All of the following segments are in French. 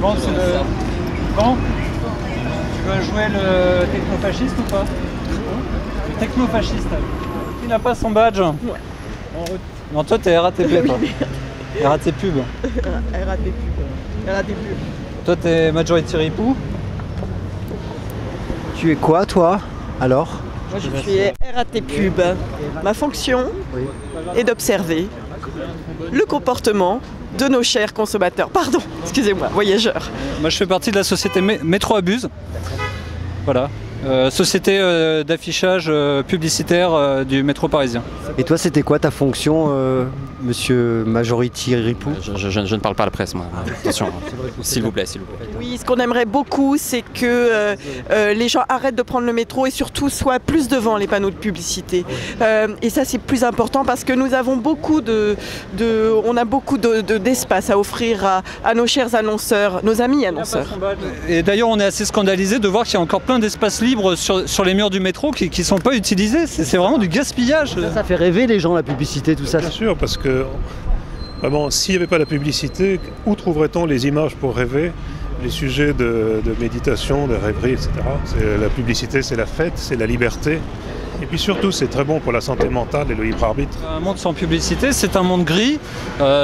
Bon, c'est le... Bon, tu veux jouer le technofasciste ou pas? Le technofasciste. Qui n'a pas son badge? Ouais. Non, toi t'es RATP toi. RAT pub. RAT pub. RAT pub. Toi t'es Majority Ripou. Tu es quoi toi alors? Moi je suis RAT pub. Ma fonction est d'observer le comportement de nos chers consommateurs. Pardon, excusez-moi, voyageurs. Moi je fais partie de la société Métro Abuse. Voilà. Société d'affichage publicitaire du métro parisien. Et toi c'était quoi ta fonction monsieur Majority Ripou? Je ne parle pas à la presse moi. Attention, s'il vous plaît, s'il vous plaît. Oui, ce qu'on aimerait beaucoup, c'est que les gens arrêtent de prendre le métro et surtout soient plus devant les panneaux de publicité. Et ça, c'est plus important parce que nous avons beaucoup d'espace à offrir à nos chers annonceurs, nos amis annonceurs. Et d'ailleurs, on est assez scandalisé de voir qu'il y a encore plein d'espaces libres sur les murs du métro qui ne sont pas utilisés. C'est vraiment du gaspillage. Ça fait rêver les gens, la publicité, tout ça. Bien sûr, parce que vraiment, s'il n'y avait pas la publicité, où trouverait-on les images pour rêver, les sujets de méditation, de rêverie, etc. La publicité, c'est la fête, c'est la liberté. Et puis surtout, c'est très bon pour la santé mentale et le libre arbitre. Un monde sans publicité, c'est un monde gris.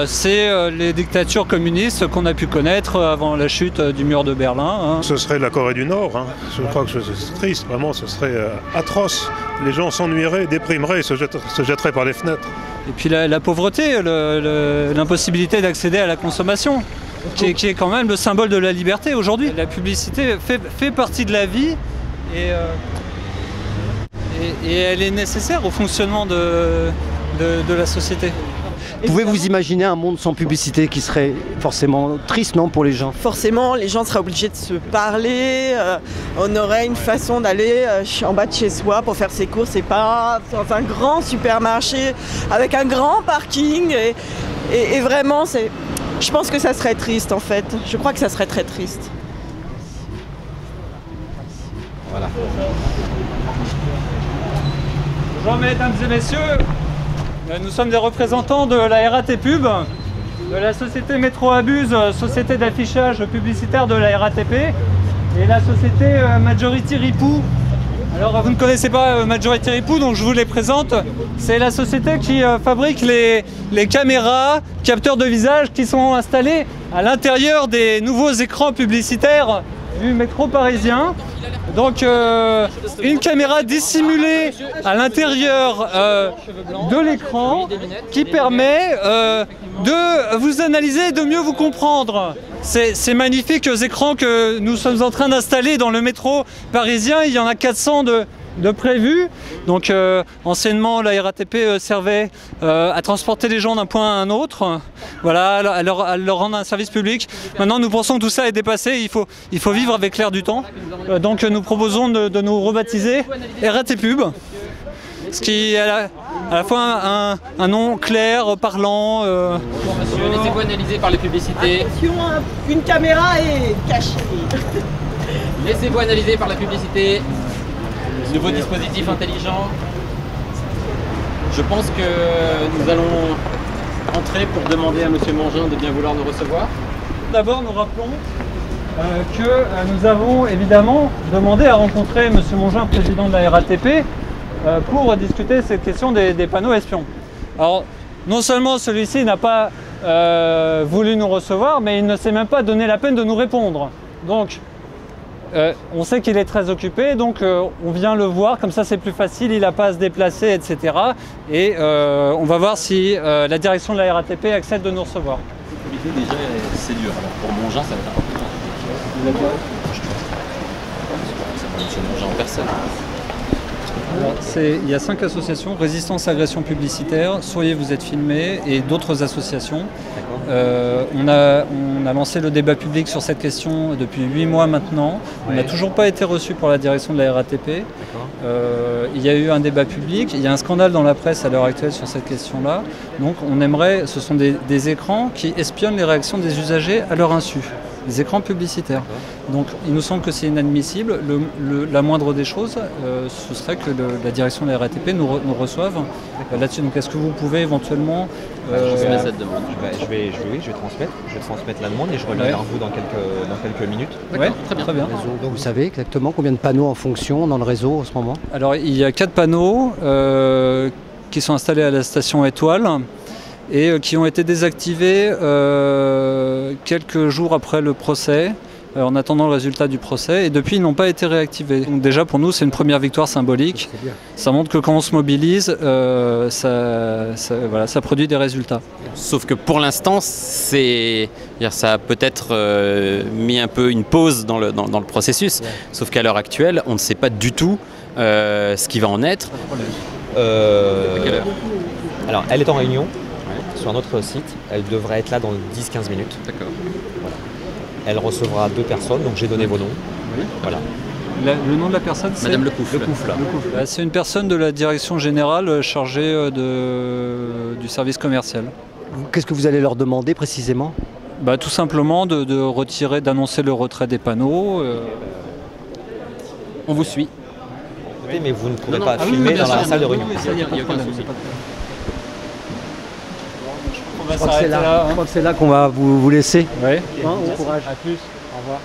C'est les dictatures communistes qu'on a pu connaître avant la chute du mur de Berlin. Hein. Ce serait la Corée du Nord. Hein. Je crois que c'est triste, vraiment, ce serait atroce. Les gens s'ennuieraient, déprimeraient, se jetteraient par les fenêtres. Et puis la pauvreté, l'impossibilité d'accéder à la consommation, qui est quand même le symbole de la liberté aujourd'hui. La publicité fait partie de la vie et elle est nécessaire au fonctionnement de la société. Pouvez-vous imaginer un monde sans publicité qui serait forcément triste, non, pour les gens? Forcément, les gens seraient obligés de se parler, on aurait une façon d'aller en bas de chez soi pour faire ses courses et pas dans un grand supermarché avec un grand parking. Et vraiment, je pense que ça serait triste en fait. Je crois que ça serait très triste. Voilà. Bonjour mesdames et messieurs, nous sommes des représentants de la RAT Pub, de la société Métro Abuse, société d'affichage publicitaire de la RATP, et la société Majority Ripou. Alors vous ne connaissez pas Majority Ripou, donc je vous les présente. C'est la société qui fabrique les caméras, capteurs de visage qui sont installés à l'intérieur des nouveaux écrans publicitaires du métro parisien. Donc une caméra dissimulée à l'intérieur de l'écran qui permet de vous analyser et de mieux vous comprendre. Ces magnifiques écrans que nous sommes en train d'installer dans le métro parisien, il y en a 400 de prévus. Donc anciennement la RATP servait à transporter les gens d'un point à un autre, voilà, à leur rendre un service public. Maintenant nous pensons que tout ça est dépassé, il faut vivre avec l'air du temps. Donc nous proposons de nous rebaptiser RAT Pub, ce qui est à la fois un nom clair, parlant. Monsieur, laissez-vous analyser par les publicités. Attention, une caméra est cachée. Laissez-vous analyser par la publicité. Nouveau dispositif intelligent. Je pense que nous allons entrer pour demander à Monsieur Mangin de bien vouloir nous recevoir. D'abord, nous rappelons que nous avons évidemment demandé à rencontrer Monsieur Mangin, président de la RATP, pour discuter cette question des panneaux espions. Alors, non seulement celui-ci n'a pas voulu nous recevoir, mais il ne s'est même pas donné la peine de nous répondre. Donc, on sait qu'il est très occupé, donc on vient le voir, comme ça c'est plus facile, il n'a pas à se déplacer, etc. Et on va voir si la direction de la RATP accepte de nous recevoir. Déjà, c'est dur. Alors pour Mangin, ça va être important. Monsieur Mangin en personne. Il y a 5 associations, Résistance à l'agression publicitaire, Soyez vous êtes filmés et d'autres associations. On a lancé le débat public sur cette question depuis 8 mois maintenant. On n'a toujours pas été reçu pour la direction de la RATP. Il y a eu un débat public, il y a un scandale dans la presse à l'heure actuelle sur cette question-là. Donc on aimerait, ce sont des écrans qui espionnent les réactions des usagers à leur insu. des écrans publicitaires. Donc il nous semble que c'est inadmissible. La moindre des choses, ce serait que la direction de la RATP nous reçoive là-dessus. Donc est-ce que vous pouvez éventuellement... Je fais cette demande. Je vais transmettre la demande et je reviens vers vous dans quelques minutes. Ouais, très bien. Donc vous savez exactement combien de panneaux en fonction dans le réseau en ce moment? Alors il y a 4 panneaux qui sont installés à la station Étoile et qui ont été désactivés quelques jours après le procès, en attendant le résultat du procès, et depuis ils n'ont pas été réactivés. Donc déjà pour nous c'est une première victoire symbolique. Ça montre que quand on se mobilise, ça produit des résultats. Sauf que pour l'instant, ça a peut-être mis un peu une pause dans le processus. Ouais. Sauf qu'à l'heure actuelle, on ne sait pas du tout ce qui va en être. À quelle heure? Alors, elle est en réunion sur un autre site. Elle devrait être là dans 10-15 minutes. D'accord. Voilà. Elle recevra 2 personnes, donc j'ai donné vos noms. Oui. Voilà. Le nom de la personne, c'est Madame Lecoufle. C'est une personne de la direction générale chargée du service commercial. Qu'est-ce que vous allez leur demander précisément? Tout simplement d'annoncer le retrait des panneaux. On vous suit. Mais vous ne pourrez pas filmer dans la salle de réunion. Il n'y a aucun souci. Je crois que c'est là qu'on va vous laisser. Ouais. Bon courage. À plus. Au revoir.